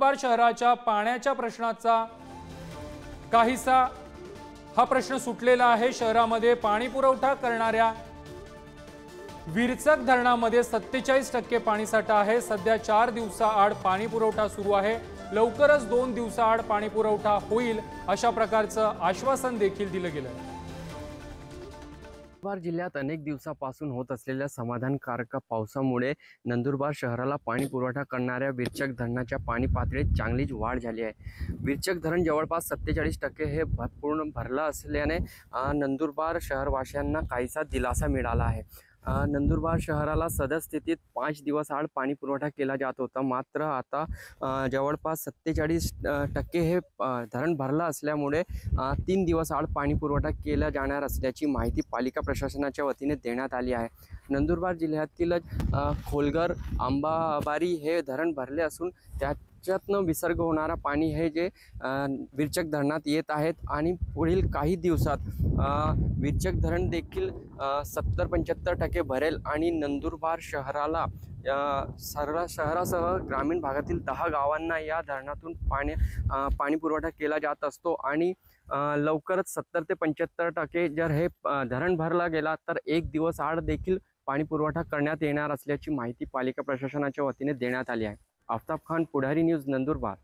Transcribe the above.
नंदुरबार शहराच्या पाण्याच्या प्रश्नाचा काहीसा हा प्रश्न सुटलेला आहे। शहरामध्ये पाणी पुरवठा करणाऱ्या विरचक धरणामध्ये 47% पाणीसाठा आहे। सध्या 4 दिवसाआड पाणी पुरवठा सुरू आहे। लवकरच 2 दिवसाआड पाणी पुरवठा होईल अशा प्रकारचं आश्वासन देखील दिलं गेलं आहे। नंदुरबार जिल्ह्यात अनेक दिवसापासून होत असलेल्या समाधानकारक पावसामुळे नंदुरबार शहराला पाणी पुरवठा करणाऱ्या विरचक धरणाच्या पाणी पातळीत चांगलीच वाढ झाली आहे। विरचक धरण जवळपास 47% हे पूर्ण भरलं असल्याने नंदुरबार शहरवासियांना काहीसा दिलासा मिळाला आहे। नंदुरबार शहराला सद्यस्थितीत 5 दिवस आड पाणी पुरवठा केला जात होता, मात्र आता जवळपास 47% हे धरण भरलं असल्यामुळे 3 दिवस आड पाणी पुरवठा केला जाणार असल्याची माहिती पालिका प्रशासनाच्या वतीने देण्यात आली आहे। नंदुरबार जिल्ह्यातील खोलगर, आंबाबारी हे धरण भरले असून त्याच्यातनं विसर्ग होणारा पाणी हे जे विरचक धरणात येत आहेत आणि पुढील काही दिवसात विरचक धरण देखील 70-75% भरेल आणि नंदुरबार शहराला शहरासह ग्रामीण भागातील 10 गावांना या धरणातून पाणी पुरवठा केला जात असतो आणि लवकरच 70 ते 75% जर हे धरण भरला गेला तर 1 दिवस आड देखील पाणी पुरवठा करण्यात येणार असल्याची माहिती पालिका प्रशासनाच्या वतीने देण्यात आली आहे। आफ्ताब खान, पुढारी न्यूज, नंदुरबार।